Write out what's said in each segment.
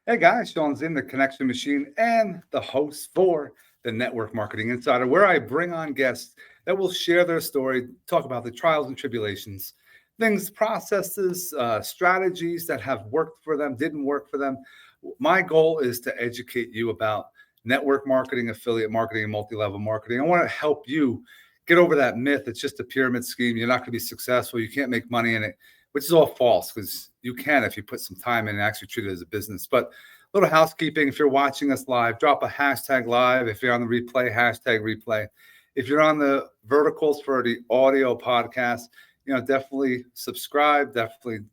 Hey guys, Sean's in the connection machine and the host for the Network Marketing Insider, where I bring on guests that will share their story, talk about the trials and tribulations, things, processes, strategies that have worked for them, didn't work for them. My goal is to educate you about network marketing, affiliate marketing, and multi-level marketing. I want to help you get over that myth. It's just a pyramid scheme. You're not going to be successful. You can't make money in it, which is all false because you can if you put some time in and actually treat it as a business. But a little housekeeping: if you're watching us live, drop a hashtag live. If you're on the replay, hashtag replay. If you're on the verticals for the audio podcast, definitely subscribe. Definitely,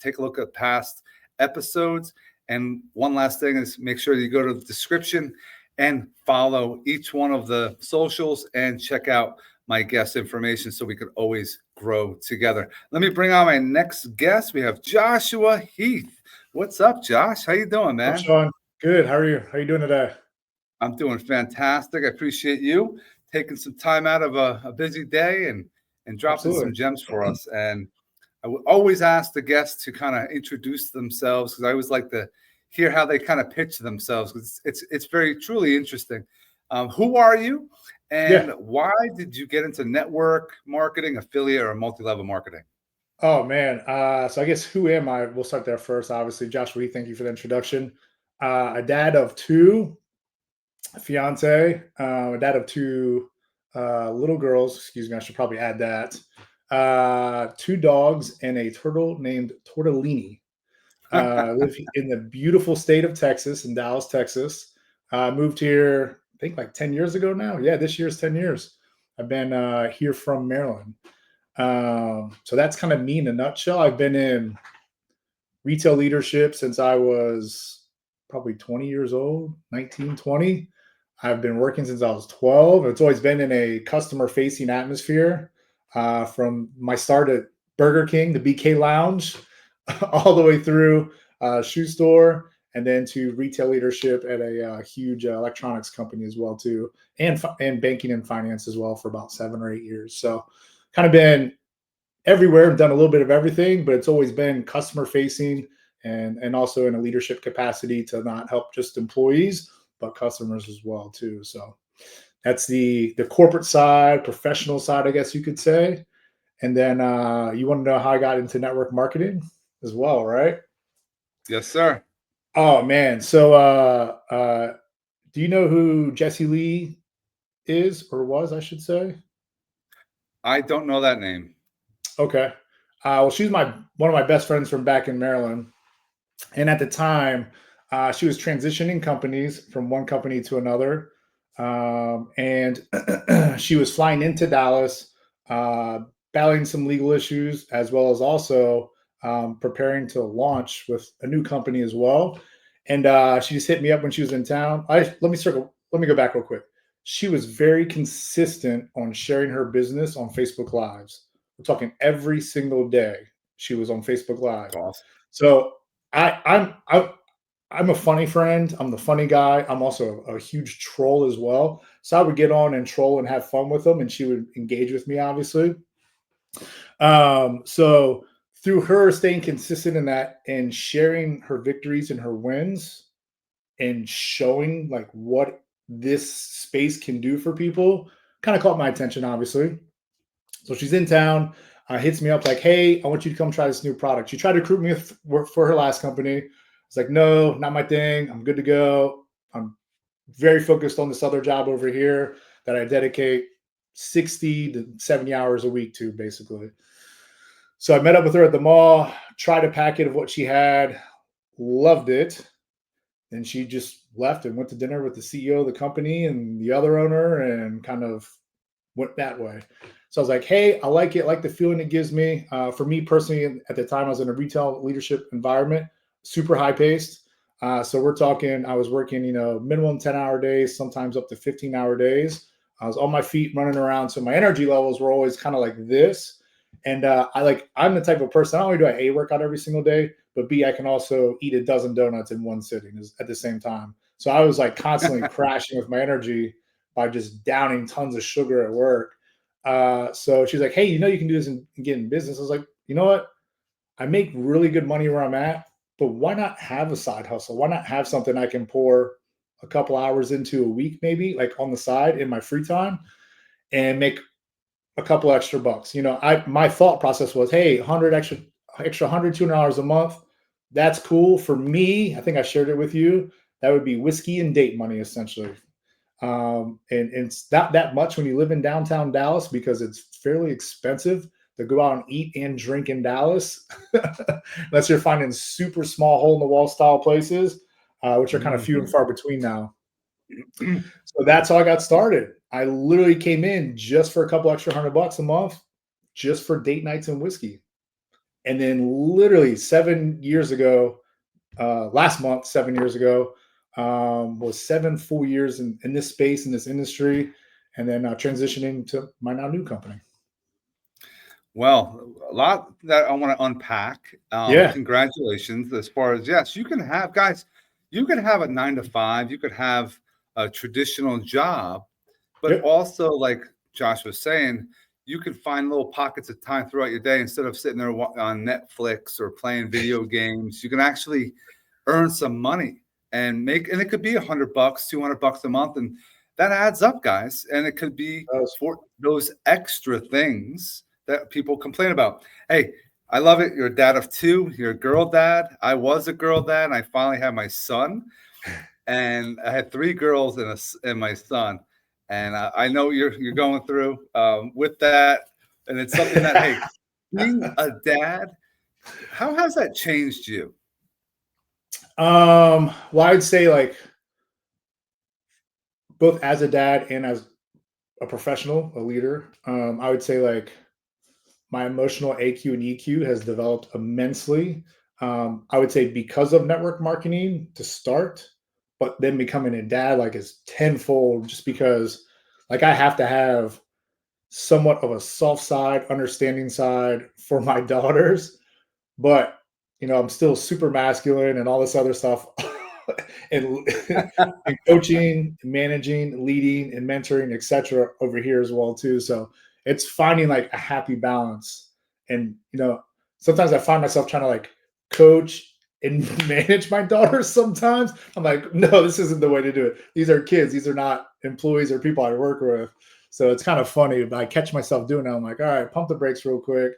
take a look at past episodes. And one last thing is make sure you go to the description and follow each one of the socials and check out my guest information so we could always grow together. Let me bring on my next guest. We have Joshua Heath. What's up, Josh? How you doing, What's man? up, Sean? Good. How are you? How are you doing today? I'm doing fantastic. I appreciate you taking some time out of a busy day and dropping Absolutely. some gems for us. And I would always ask the guests to kind of introduce themselves because I always like to hear how they kind of pitch themselves because it's very truly interesting. Who are you, Yeah. and why did you get into network marketing, affiliate, or multi-level marketing? Oh man. So I guess who am I? We'll start there first. Obviously, Joshua Heath, thank you for the introduction. A dad of two, a fiance, a dad of two little girls. Excuse me. I should probably add that. Two dogs and a turtle named Tortellini. Live in the beautiful state of Texas, in Dallas, Texas. Moved here, I think like 10 years ago now. Yeah, this year's 10 years. I've been here from Maryland. So that's kind of me in a nutshell. I've been in retail leadership since I was probably 20 years old, 19, 20. I've been working since I was 12. It's always been in a customer facing atmosphere from my start at Burger King, the BK Lounge, all the way through shoe store and then to retail leadership at a huge electronics company as well too, and banking and finance as well for about 7 or 8 years. So kind of been everywhere and done a little bit of everything, but it's always been customer facing and also in a leadership capacity to not help just employees, but customers as well too. So that's the corporate side, professional side, I guess you could say. And then you want to know how I got into network marketing as well, right? Yes, sir. Oh man. So do you know who Jesse Lee is or was, I should say? I don't know that name. Okay. Well, she's my one of my best friends from back in Maryland. And at the time, she was transitioning companies from one company to another. And she was flying into Dallas, uh, battling some legal issues, as well as also preparing to launch with a new company as well. And she just hit me up when she was in town. Let me go back real quick. She was very consistent on sharing her business on Facebook Lives. We're talking every single day she was on Facebook Live. That's awesome. So I'm a funny friend. I'm the funny guy. I'm also a huge troll as well. So I would get on and troll and have fun with them, and she would engage with me, obviously. So through her staying consistent in that and sharing her victories and her wins and showing like what this space can do for people, kind of caught my attention, obviously. So she's in town, hits me up like, "Hey, I want you to come try this new product." She tried to recruit me for her last company. It's like, "No, not my thing. I'm good to go. I'm very focused on this other job over here that I dedicate 60 to 70 hours a week to, basically." So I met up with her at the mall, tried a packet of what she had, loved it. And she just left and went to dinner with the CEO of the company and the other owner and kind of went that way. So I was like, "Hey, I like it. I like the feeling it gives me." For me personally, at the time, I was in a retail leadership environment, super high paced. So we're talking, I was working, minimum 10-hour days, sometimes up to 15-hour days. I was on my feet running around. So my energy levels were always kind of like this. And I'm the type of person, not only do I A, work out every single day, but B, I can also eat a dozen donuts in one sitting at the same time. So I was like constantly crashing with my energy by just downing tons of sugar at work. So she's like, "Hey, you can do this and get in business." I was like, "You know what? I make really good money where I'm at, but why not have a side hustle? Why not have something I can pour a couple hours into a week, maybe like on the side in my free time and make a couple extra bucks. My thought process was, hey, 100 extra 100, $200 a month. That's cool for me. I think I shared it with you. That would be whiskey and date money essentially. And it's not that much when you live in downtown Dallas because it's fairly expensive to go out and eat and drink in Dallas, unless you're finding super small hole in the wall style places, which are kind of few and far between now. So that's how I got started. I literally came in just for a couple extra $100 a month, just for date nights and whiskey. And then literally 7 years ago, last month, 7 years ago, was 7 full years in this space, in this industry, and then transitioning to my now new company. Well, a lot that I want to unpack. Yeah. Congratulations. As far as, yes, you can have, guys, you can have a 9 to 5, you could have a traditional job, but Yep. also, like Josh was saying, you can find little pockets of time throughout your day instead of sitting there on Netflix or playing video games. You can actually earn some money and it could be $100, $200 a month, and that adds up, guys. And it could be for those extra things that people complain about. Hey, I love it. You're a dad of 2. You're a girl dad. I was a girl dad, and I finally had my son. And I had 3 girls and my son. And I know you're going through with that. And it's something that, hey, being a dad, how has that changed you? Well, I'd say like both as a dad and as a professional, a leader, I would say like my emotional AQ and EQ has developed immensely. I would say because of network marketing to start, but then becoming a dad like is tenfold just because like I have to have somewhat of a soft side, understanding side for my daughters, but I'm still super masculine and all this other stuff. and, and coaching, managing, leading, and mentoring, etc. over here as well too. So it's finding like a happy balance. And sometimes I find myself trying to like coach and manage my daughters. Sometimes I'm like, no, this isn't the way to do it. These are kids. These are not employees or people I work with. So it's kind of funny, but I catch myself doing it. I'm like, all right, pump the brakes real quick.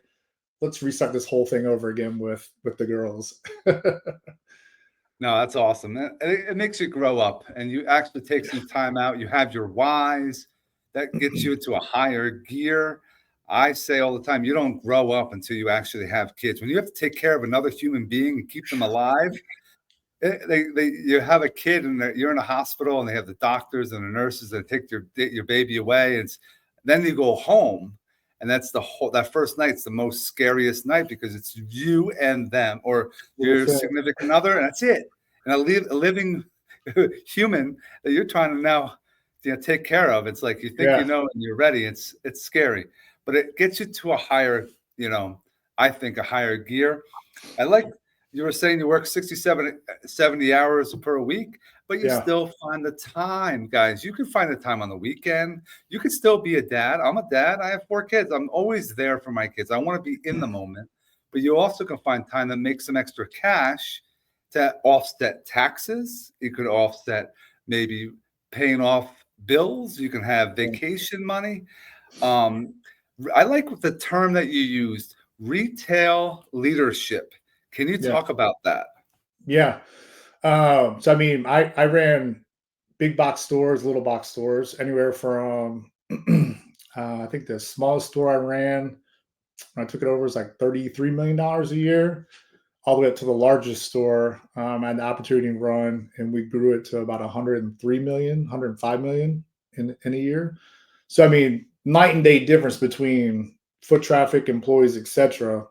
Let's restart this whole thing over again with the girls. No, that's awesome. It makes you grow up, and you actually take some time out. You have your whys that gets you into a higher gear. I say all the time, you don't grow up until you actually have kids. When you have to take care of another human being and keep them alive, you have a kid and you're in a hospital and they have the doctors and the nurses that take your baby away. And then you go home, and that's that first night's the most scariest night because it's you and them or your significant other, and that's it. And a living human that you're trying to now take care of. It's like you think and you're ready. It's scary, but it gets you to a higher, I think a higher gear. I like you were saying you work 67, 70 hours per week, but you still find the time, guys. You can find the time on the weekend. You can still be a dad. I'm a dad. I have 4 kids. I'm always there for my kids. I want to be in the moment, but you also can find time to make some extra cash to offset taxes. You could offset maybe paying off bills. You can have vacation money. I like the term that you used, retail leadership. Can you talk about that? Yeah. So I mean, I ran big box stores, little box stores, anywhere from I think the smallest store I ran when I took it over was like $33 million a year, all the way up to the largest store I had the opportunity to run, and we grew it to about 103 million, 105 million in a year. So I mean, night and day difference between foot traffic, employees, etc.,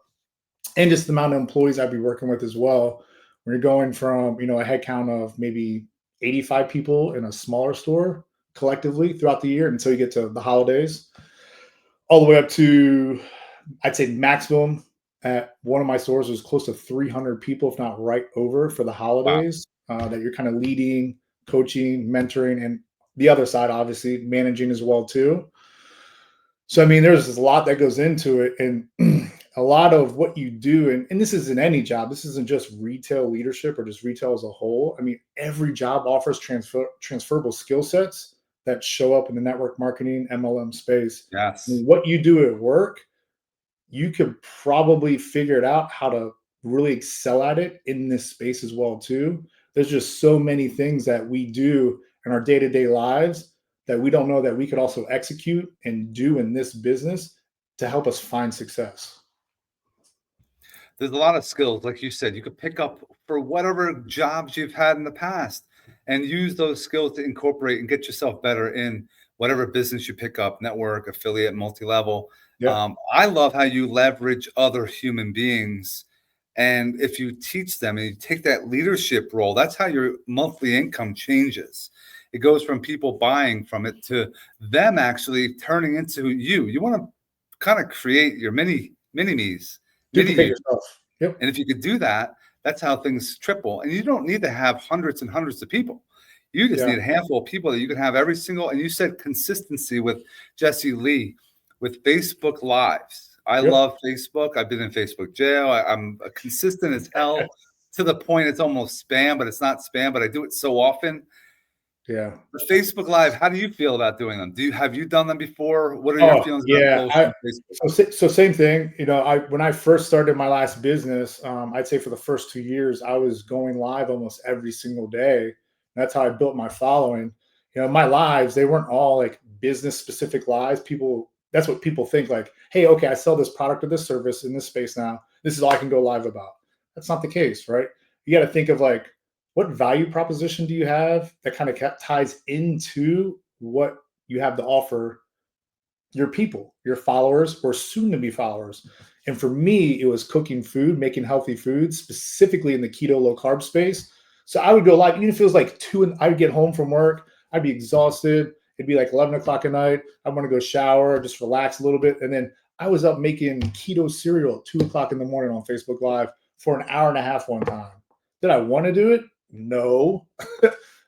and just the amount of employees I'd be working with as well. When you're going from a head count of maybe 85 people in a smaller store collectively throughout the year until you get to the holidays, all the way up to I'd say maximum at one of my stores was close to 300 people, if not right over, for the holidays. That you're kind of leading, coaching, mentoring, and the other side, obviously, managing as well too. So I mean, there's a lot that goes into it, and a lot of what you do, and this is in any job, this isn't just retail leadership or just retail as a whole. I mean, every job offers transferable skill sets that show up in the network marketing MLM space. I Yes. mean, what you do at work, you could probably figure it out how to really excel at it in this space as well too. There's just so many things that we do in our day-to-day lives that we don't know that we could also execute and do in this business to help us find success. There's a lot of skills, like you said, you could pick up for whatever jobs you've had in the past and use those skills to incorporate and get yourself better in whatever business you pick up, network, affiliate, multi-level. Yeah. I love how you leverage other human beings. And if you teach them and you take that leadership role, that's how your monthly income changes. It goes from people buying from it to them actually turning into you. You want to kind of create your mini me's, mini Duplicate you. yourself. Yep. And if you could do that, that's how things triple. And you don't need to have hundreds and hundreds of people. You just Yeah. need a handful of people that you can have every single. And you said consistency with Jesse Lee, with Facebook Lives. I Yep. love Facebook. I've been in Facebook jail. I'm consistent as hell to the point it's almost spam, but it's not spam. But I do it so often. Yeah. The Facebook Live, how do you feel about doing them? Have you done them before? What are your Oh, feelings about yeah. posting on Facebook? So same thing. You know, I when I first started my last business, I'd say for the first 2 years, I was going live almost every single day. That's how I built my following. You know, my lives, they weren't all like business specific lives. That's what people think like, hey, okay, I sell this product or this service in this space now. This is all I can go live about. That's not the case, right? You got to think of like, what value proposition do you have that kind of ties into what you have to offer your people, your followers, or soon to be followers. And for me, it was cooking food, making healthy food, specifically in the keto low carb space. So I would go live, even if it was like two, and I'd get home from work, I'd be exhausted. It'd be like 11 o'clock at night. I want to go shower, just relax a little bit. And then I was up making keto cereal at 2 o'clock in the morning on Facebook Live for an hour and a half one time. Did I want to do it? No.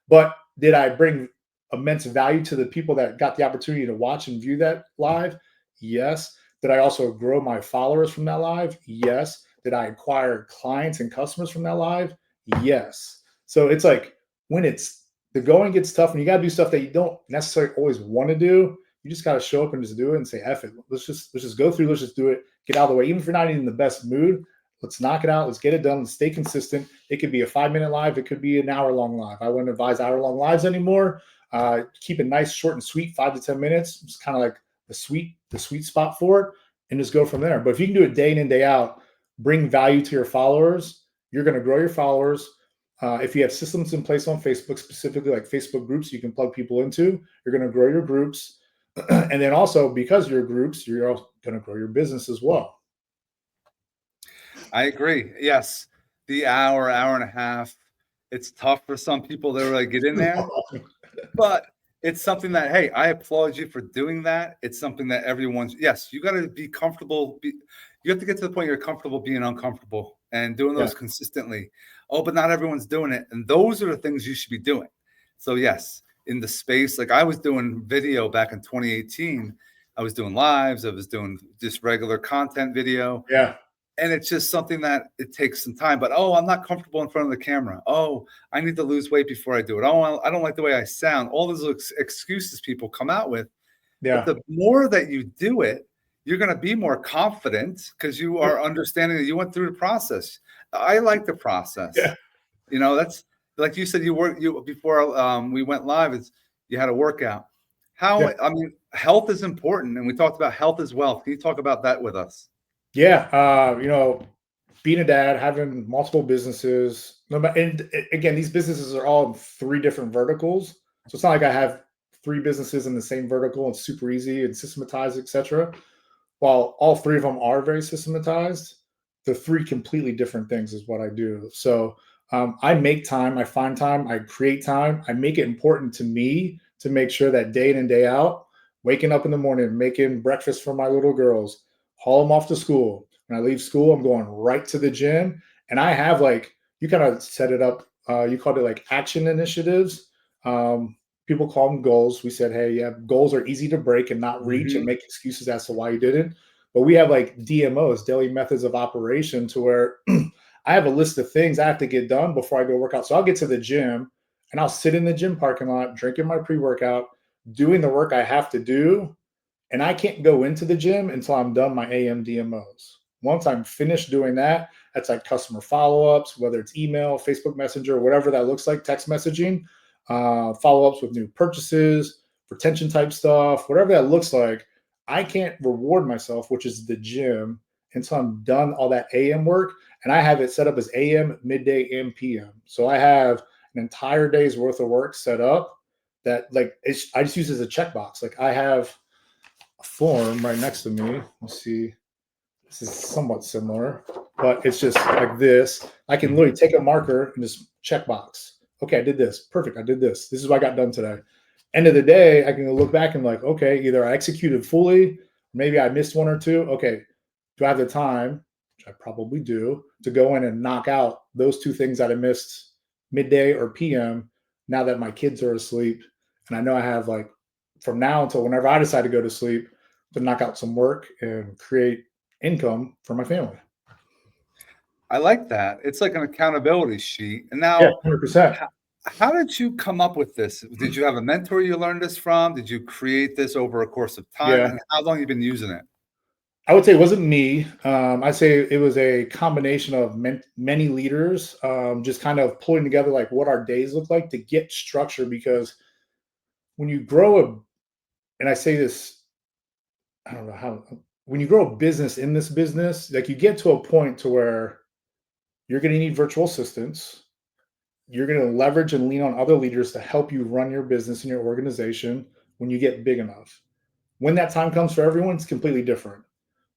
But did I bring immense value to the people that got the opportunity to watch and view that live? Yes. Did I also grow my followers from that live? Yes. Did I acquire clients and customers from that live? Yes. So it's like when it's the going gets tough and you got to do stuff that you don't necessarily always want to do. You just got to show up and just do it and say, F it. Let's just go through. Let's just do it. Get out of the way. Even if you're not in the best mood, let's knock it out. Let's get it done. Let's stay consistent. It could be a 5-minute live. It could be an hour-long live. I wouldn't advise hour-long lives anymore. Keep it nice, short and sweet, 5 to 10 minutes. It's kind of like the sweet spot for it, and just go from there. But if you can do it day in and day out, bring value to your followers, you're going to grow your followers. If you have systems in place on Facebook, specifically like Facebook groups you can plug people into, you're going to grow your groups. And then also because your groups, you're also going to grow your business as well. I agree. Yes. The hour and a half, it's tough for some people to really get in there, but it's something that, hey, I applaud you for doing that. It's something that yes, you got to be comfortable. You have to get to the point you're comfortable being uncomfortable and doing Yeah. those consistently. Oh, but not everyone's doing it. And those are the things you should be doing. So yes, in the space, like I was doing video back in 2018, I was doing lives, I was doing just regular content video. Yeah. And it's just something that it takes some time. But I'm not comfortable in front of the camera. Oh, I need to lose weight before I do it. Oh, I don't like the way I sound. All those excuses people come out with. But Yeah. the more that you do it, you're going to be more confident because you are understanding that you went through the process. I like the process. Yeah. You know, that's like you said. You before we went live. You had a workout. Yeah. I mean, health is important, and we talked about health as well. Can you talk about that with us? Yeah. Being a dad, having multiple businesses, and again, these businesses are all in 3 different verticals. So it's not like I have 3 businesses in the same vertical. It's super easy and systematized, etc. While all 3 of them are very systematized, the 3 completely different things is what I do. So I make time, I find time, I create time. I make it important to me to make sure that day in and day out, waking up in the morning, making breakfast for my little girls, haul them off to school. When I leave school, I'm going right to the gym. And I have you kind of set it up. You called it like action initiatives. People call them goals. We said, hey, yeah, goals are easy to break and not reach and Mhm. make excuses as to why you didn't. but we have like DMOs, daily methods of operation, to where I have a list of things I have to get done before I go work out. So I'll get to the gym and I'll sit in the gym parking lot, drinking my pre-workout, doing the work I have to do, and I can't go into the gym until I'm done my AM DMOs. Once I'm finished doing that, that's like customer follow-ups, whether it's email, Facebook Messenger, whatever that looks like, text messaging, follow-ups with new purchases, retention type stuff, whatever that looks like. I can't reward myself, which is the gym, until I'm done all that AM work. And I have it set up as AM, midday, and PM. So I have an entire day's worth of work set up that like I just use it as a checkbox. Like I have a form right next to me. Let's see. This is somewhat similar, but it's just like this. I can literally take a marker and just checkbox. Okay, I did this. Perfect. I did this. This is what I got done today. End of the day, I can look back and like, okay, either I executed fully, maybe I missed one or two. Okay, do I have the time, which I probably do, to go in and knock out those two things that I missed midday or PM now that my kids are asleep? And I know I have like from now until whenever I decide to go to sleep to knock out some work and create income for my family. I like that. It's like an accountability sheet. And Yeah, now, 100%. how did you come up with this? Did you have a mentor you learned this from? Did you create this over a course of time? Yeah. And how long you been using it? I would say it wasn't me. I'd say it was a combination of many leaders, just kind of pulling together like what our days look like to get structure. Because when you grow and I say this, I don't know how, when you grow a business in this business, like you get to a point to where you're going to need virtual assistants. You're going to leverage and lean on other leaders to help you run your business and your organization when you get big enough. When that time comes for everyone, it's completely different.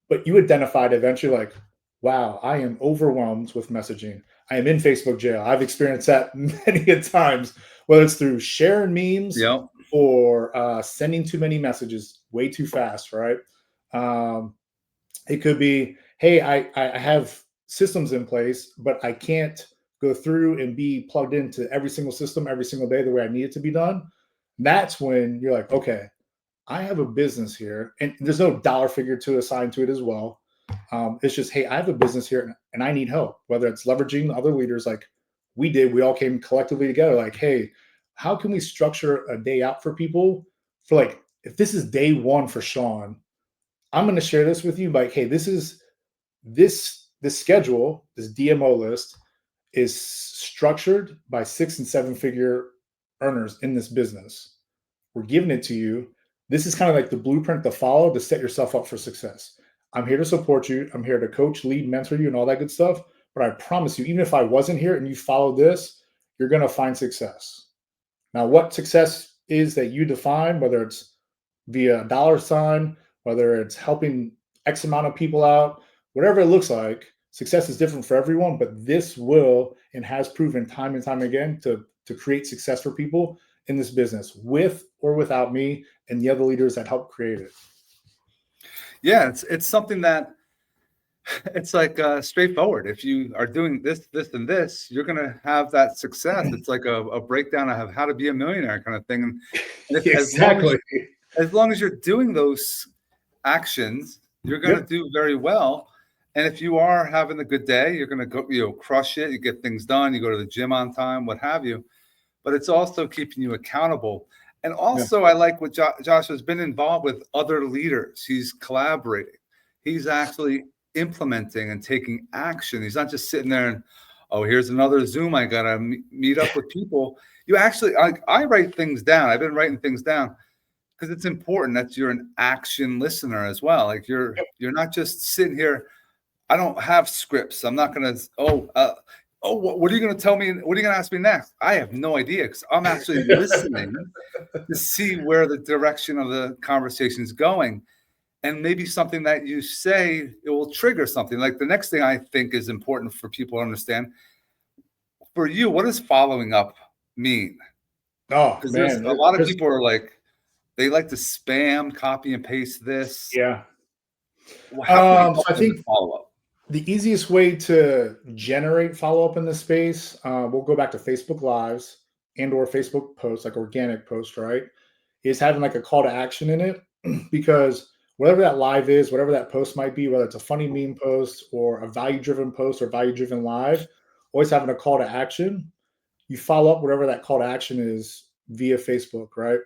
But you identified eventually like, wow, I am overwhelmed with messaging. I am in Facebook jail. I've experienced that many a times, whether it's through sharing memes Yep. or sending too many messages way too fast, right? Um, it could be, hey, I have systems in place, but I can't go through and be plugged into every single system every single day the way I need it to be done. That's when you're like, okay, I have a business here, and there's no dollar figure to assign to it as well. It's just, hey, I have a business here, and I need help. Whether it's leveraging other leaders, like we did, we all came collectively together. Like, hey, how can we structure a day out for people? For like, if this is day one for Sean, I'm going to share this with you. Like, hey, this schedule, this DMO list is structured by 6 and 7 figure earners in this business. We're giving it to you. This is kind of like the blueprint to follow to set yourself up for success. I'm here to support you. I'm here to coach, lead, mentor you, and all that good stuff. But I promise you, even if I wasn't here and you follow this, you're going to find success. Now, what success is that you define, whether it's via dollar sign, whether it's helping X amount of people out, whatever it looks like, success is different for everyone. But this will and has proven time and time again to create success for people in this business, with or without me and the other leaders that help create it. Yeah, it's something that it's like straightforward. If you are doing this, this, and this, you're gonna have that success. It's like a breakdown of how to be a millionaire kind of thing. And if, Exactly. as long as you're doing those actions, you're gonna Yep. do very well. And if you are having a good day, you're gonna go, crush it. You get things done. You go to the gym on time, what have you. But it's also keeping you accountable. And Yeah. also, I like what Josh has been involved with other leaders. He's collaborating. He's actually implementing and taking action. He's not just sitting there and, oh, here's another Zoom. I got to meet up with people. You actually, I write things down. I've been writing things down because it's important that you're an action listener as well. Like you're not just sitting here. I don't have scripts. I'm not going to, what are you going to tell me? What are you going to ask me next? I have no idea because I'm actually listening to see where the direction of the conversation is going. And maybe something that you say, it will trigger something. Like the next thing I think is important for people to understand. For you, what does following up mean? Oh Because there's man, a lot of people are like, they like to spam, copy and paste this. yeah. How can we So help I them to think follow up? the easiest way to generate follow-up in this space, we'll go back to Facebook Lives and or Facebook posts, like organic posts, right? Is having like a call to action in it. Because whatever that live is, whatever that post might be, whether it's a funny meme post or a value-driven post or value-driven live, always having a call to action. You follow up whatever that call to action is via Facebook, right?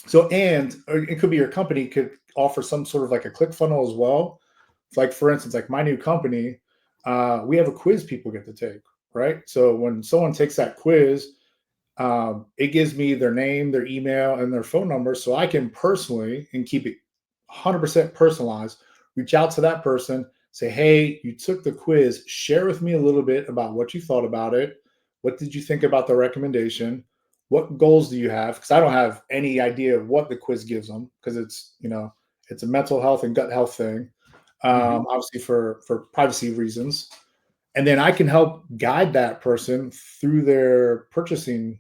So, and it could be your company could offer some sort of like a click funnel as well. Like for instance, like my new company, we have a quiz people get to take, right? So when someone takes that quiz, it gives me their name, their email, and their phone number, so I can personally and keep it 100% personalized. Reach out to that person, say, "Hey, you took the quiz. Share with me a little bit about what you thought about it. What did you think about the recommendation? What goals do you have?" Because I don't have any idea of what the quiz gives them, because it's a mental health and gut health thing, Mhm. obviously for privacy reasons. And then I can help guide that person through their purchasing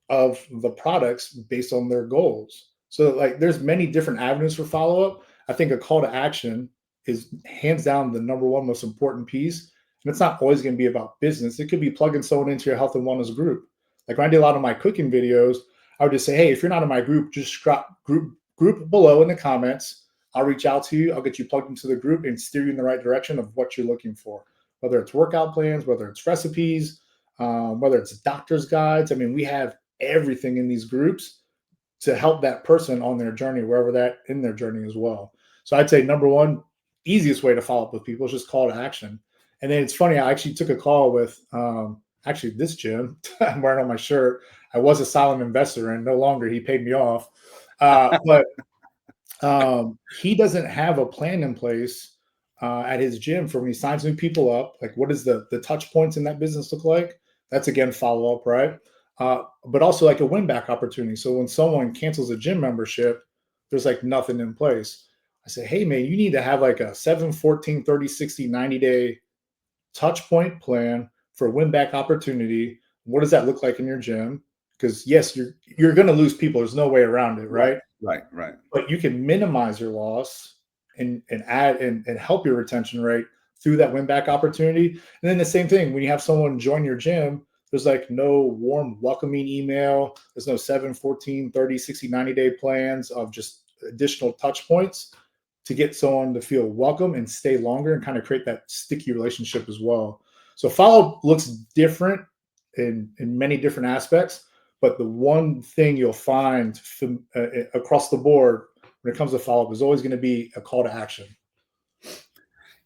of the products based on their goals. So like there's many different avenues for follow up. I think a call to action is hands down the number one most important piece. And it's not always going to be about business. It could be plugging someone into your health and wellness group. Like when I did a lot of my cooking videos, I would just say, "Hey, if you're not in my group, just group below in the comments. I'll reach out to you. I'll get you plugged into the group and steer you in the right direction of what you're looking for, whether it's workout plans, whether it's recipes, whether it's doctor's guides. I mean, we have everything in these groups to help that person on their journey, wherever that in their journey as well." So I'd say number one, easiest way to follow up with people is just call to action. And then it's funny, I actually took a call with actually this gym I'm wearing on my shirt. I was a silent investor and no longer. He paid me off. But he doesn't have a plan in place at his gym for when he signs new people up. Like, what does the touch points in that business look like? That's again follow up, right? But also like a win back opportunity. So when someone cancels a gym membership, there's like nothing in place. I say, "Hey man, you need to have like a 7, 14, 30, 60, 90-day touch point plan for a win back opportunity. What does that look like in your gym?" Because yes, you're going to lose people. There's no way around it, Right, right? right, right. But you can minimize your loss and add and help your retention rate through that win back opportunity. And then the same thing when you have someone join your gym, there's like no warm welcoming email. There's no 7, 14, 30, 60, 90-day plans of just additional touch points to get someone to feel welcome and stay longer and kind of create that sticky relationship as well. So follow looks different in many different aspects, but the one thing you'll find across the board when it comes to follow up is always going to be a call to action.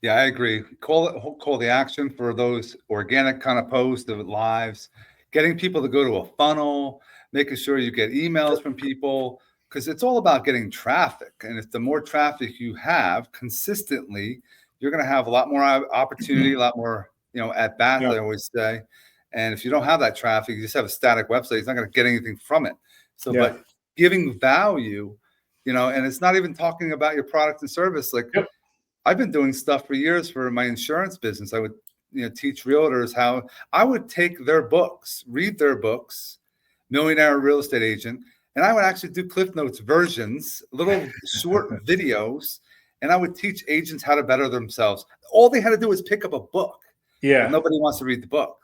Yeah, I agree. Call the action for those organic kind of posts, the lives, getting people to go to a funnel, making sure you get emails from people, because it's all about getting traffic. And if the more traffic you have consistently, you're going to have a lot more opportunity, a lot more, at bats, Yeah, I always say. And if you don't have that traffic, you just have a static website, it's not going to get anything from it. So, yeah, but giving value, and it's not even talking about your product and service. Like, yep, I've been doing stuff for years for my insurance business. I would, teach realtors how I would take their books, read their books, Millionaire Real Estate Agent, and I would actually do Cliff Notes versions, little short videos, and I would teach agents how to better themselves. All they had to do was pick up a book, but yeah, nobody wants to read the book.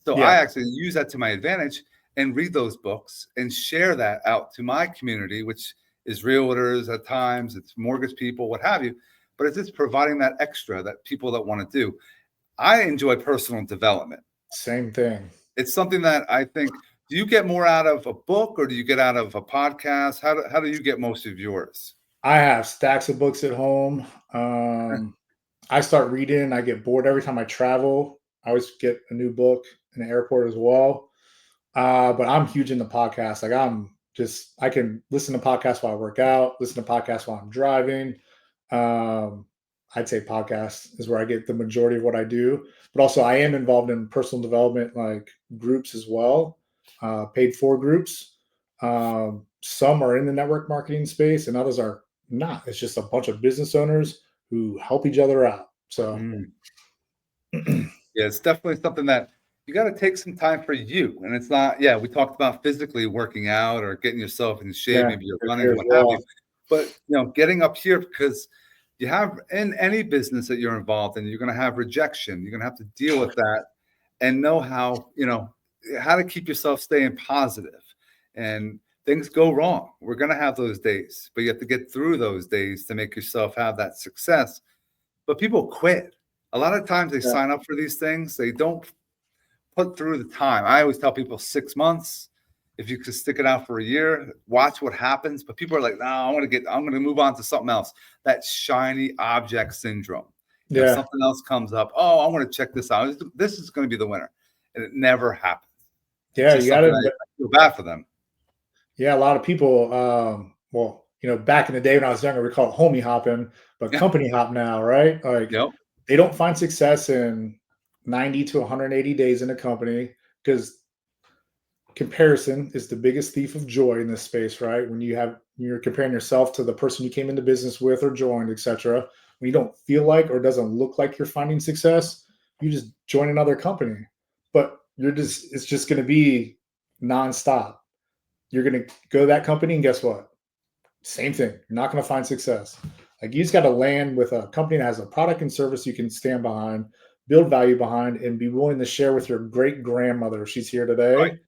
So I yeah. actually use that to my advantage and read those books and share that out to my community, which is realtors at times, it's mortgage people, what have you. But it's just providing that extra that people that want to do. I enjoy personal development. Same thing. It's something that I think, do you get more out of a book or do you get out of a podcast? How do you get most of yours? I have stacks of books at home. I start reading. I get bored every time I travel. I always get a new book in the airport as well. But I'm huge into podcasts. Like I can listen to podcasts while I work out, listen to podcasts while I'm driving. Um, I'd say podcasts is where I get the majority of what I do. But also I am involved in personal development like groups as well, paid for groups. Some are in the network marketing space and others are not. It's just a bunch of business owners who help each other out. So Mm. Yeah, it's definitely something that you got to take some time for you. And it's not, yeah, we talked about physically working out or getting yourself in shape, yeah, maybe you're here running here or as what have you. well. But, getting up here because you have in any business that you're involved in, you're going to have rejection. You're going to have to deal with that and know how to keep yourself staying positive and things go wrong. We're going to have those days, but you have to get through those days to make yourself have that success. But people quit. A lot of times they Yeah. sign up for these things, they don't put through the time. I always tell people 6 months. If you could stick it out for a year, watch what happens. But people are like, no, I'm gonna move on to something else. That shiny object syndrome. Yeah. Something else comes up. Oh, I want to check this out. This is going to be the winner. And it never happens. It's Yeah. just You something gotta, I feel bad for them. yeah, a lot of people, well, back in the day when I was younger, we call it homie hopping, but Yeah. company hop now, right? Like Yep. they don't find success in 90 to 180 days in a company because comparison is the biggest thief of joy in this space, right? You're comparing yourself to the person you came into business with or joined, etc. When you don't feel like or doesn't look like you're finding success, you just join another company. But it's just going to be nonstop. You're going to go to that company and guess what? Same thing. You're not going to find success. Like you just got to land with a company that has a product and service you can stand behind, build value behind, and be willing to share with your great grandmother if she's here Right. today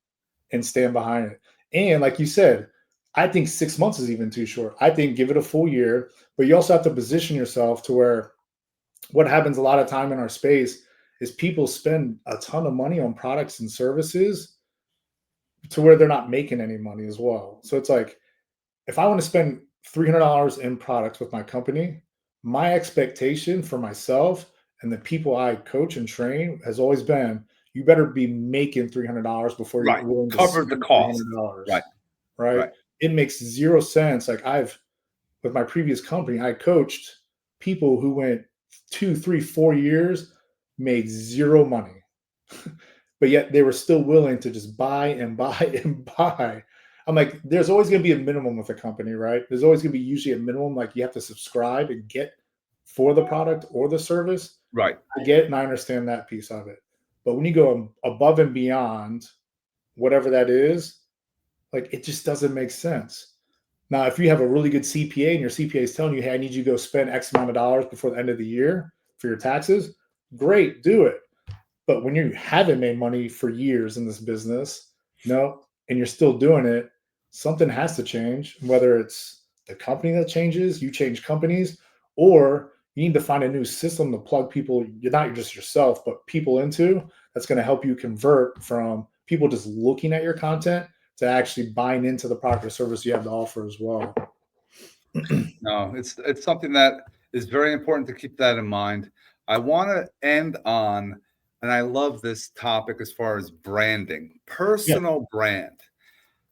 and stand behind it. And like you said, I think 6 months is even too short. I think give it a full year, but you also have to position yourself to where what happens a lot of time in our space is people spend a ton of money on products and services to where they're not making any money as well. So it's like, if I want to spend $300 in products with my company, my expectation for myself and the people I coach and train has always been you better be making $300 before you're Right. willing to Cover the spend cost. Right. $300, right? Right. It makes zero sense. Like with my previous company, I coached people who went 2, 3, 4 years, made zero money, but yet they were still willing to just buy and buy and buy. I'm like, there's always going to be a minimum with a company, right? There's always going to be usually a minimum, like you have to subscribe and get for the product or the service. Right. I get it and I understand that piece of it. But when you go above and beyond whatever that is, like it just doesn't make sense. Now, if you have a really good CPA and your CPA is telling you, hey, I need you to go spend X amount of dollars before the end of the year for your taxes, great, do it. But when you haven't made money for years in this business, no, and you're still doing it, something has to change. Whether it's the company that changes, you change companies, or you need to find a new system to plug people, you're not just yourself, but people into that's going to help you convert from people just looking at your content to actually buying into the product or service you have to offer as well. No, it's something that is very important to keep that in mind. I want to end on, and I love this topic as far as branding, Yeah. personal brand.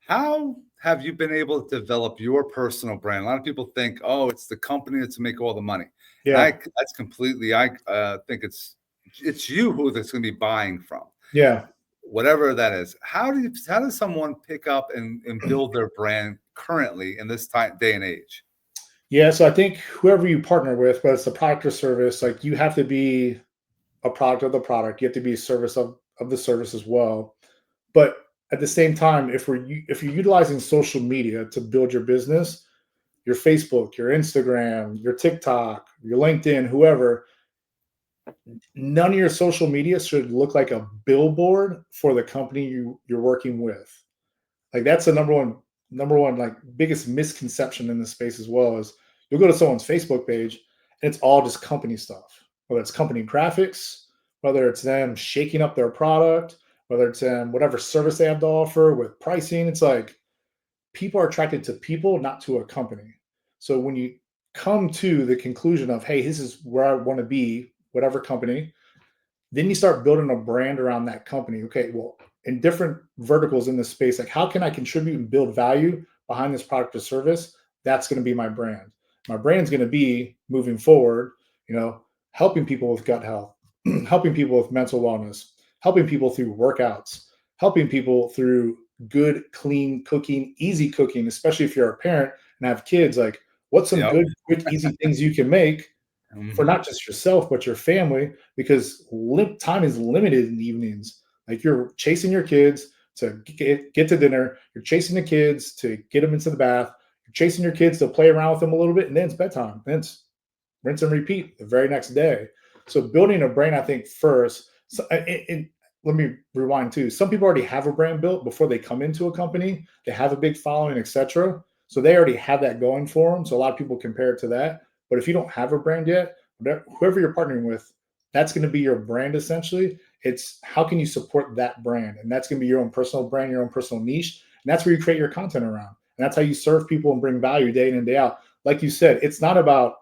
How have you been able to develop your personal brand? A lot of people think, oh, it's the company that's to make all the money. And Yeah. that's completely, I think it's you who that's going to be buying from, Yeah. whatever that is. How does someone pick up and build their brand currently in this day and age? Yeah. So I think whoever you partner with, whether it's a product or service, like you have to be a product of the product. You have to be a service of the service as well. But at the same time, if you're utilizing social media to build your business, your Facebook, your Instagram, your TikTok, your LinkedIn, whoever, none of your social media should look like a billboard for the company you're working with. Like that's the number one like biggest misconception in this space as well is you'll go to someone's Facebook page and it's all just company stuff, whether it's company graphics, whether it's them shaking up their product, whether it's them whatever service they have to offer with pricing. It's like people are attracted to people, not to a company. So when you come to the conclusion of, hey, this is where I want to be, whatever company, then you start building a brand around that company. Okay, well, in different verticals in this space, like how can I contribute and build value behind this product or service? That's going to be my brand. My brand's going to be moving forward, helping people with gut health, helping people with mental wellness, helping people through workouts, helping people through good, clean cooking, easy cooking, especially if you're a parent and have kids. Like, what's some Yep. good, quick, easy things you can make for Mhm. not just yourself but your family, because time is limited in the evenings. Like you're chasing your kids to get to dinner, you're chasing the kids to get them into the bath, you're chasing your kids to play around with them a little bit, and then it's bedtime, then it's rinse and repeat the very next day. So building a brain, I think, first, so, and let me rewind too. Some people already have a brand built before they come into a company. They have a big following, etc. So they already have that going for them. So a lot of people compare it to that. But if you don't have a brand yet, whoever you're partnering with, that's going to be your brand essentially. It's how can you support that brand? And that's going to be your own personal brand, your own personal niche. And that's where you create your content around. And that's how you serve people and bring value day in and day out. Like you said, it's not about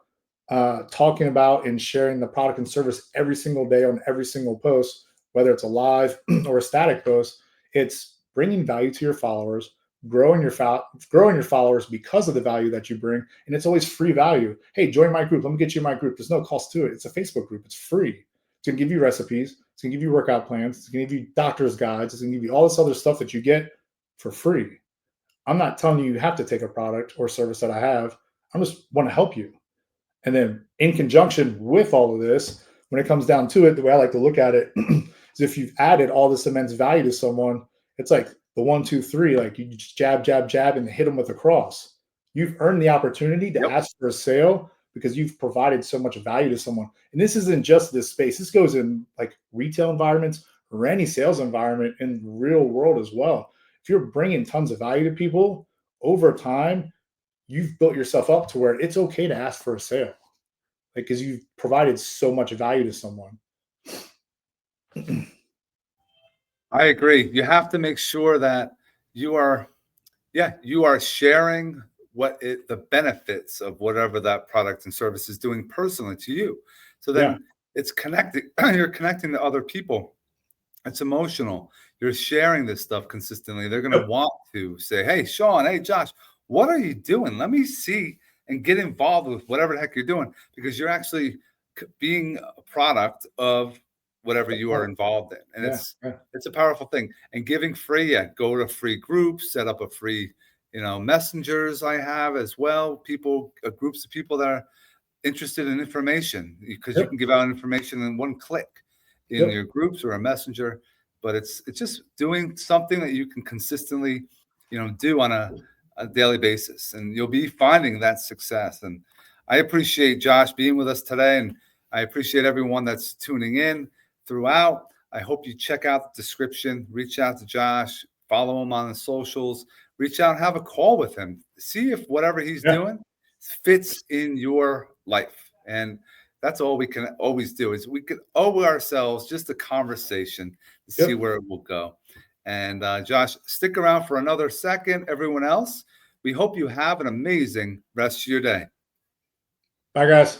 talking about and sharing the product and service every single day on every single post, whether it's a live or a static post. It's bringing value to your followers, growing your followers because of the value that you bring, and it's always free value. Hey, join my group. Let me get you in my group. There's no cost to it. It's a Facebook group. It's free. It's gonna give you recipes. It's gonna give you workout plans. It's gonna give you doctor's guides. It's gonna give you all this other stuff that you get for free. I'm not telling you you have to take a product or service that I have. I just want to help you. And then in conjunction with all of this, when it comes down to it, the way I like to look at it is if you've added all this immense value to someone, it's like the 1, 2, 3, like you just jab, jab, jab, and hit them with a cross. You've earned the opportunity to Yep. ask for a sale because you've provided so much value to someone. And this isn't just this space. This goes in like retail environments or any sales environment in the real world as well. If you're bringing tons of value to people over time, you've built yourself up to where it's okay to ask for a sale, like because you've provided so much value to someone. I agree. You have to make sure that you are, yeah, you are sharing the benefits of whatever that product and service is doing personally to you. So Yeah. then it's connected. You're connecting to other people. It's emotional. You're sharing this stuff consistently. They're going to Yep. want to say, "Hey, Sean, hey, Josh, what are you doing? Let me see and get involved with whatever the heck you're doing," because you're actually being a product of whatever you are involved in, and Yeah. Yeah. it's a powerful thing. And giving free, yeah, go to free groups, set up a free, messengers. I have as well. People, groups of people that are interested in information because you Yep. can give out information in one click in Yep. your groups or a messenger. But it's just doing something that you can consistently do on a daily basis, and you'll be finding that success. And I appreciate Josh being with us today, and I appreciate everyone that's tuning in throughout. I hope you check out the description, reach out to Josh, follow him on the socials, reach out and have a call with him, see if whatever he's Yeah. doing fits in your life. And that's all we can always do is we could owe ourselves just a conversation to see Yep. where it will go. And Josh, stick around for another second. Everyone else, we hope you have an amazing rest of your day. Bye, guys.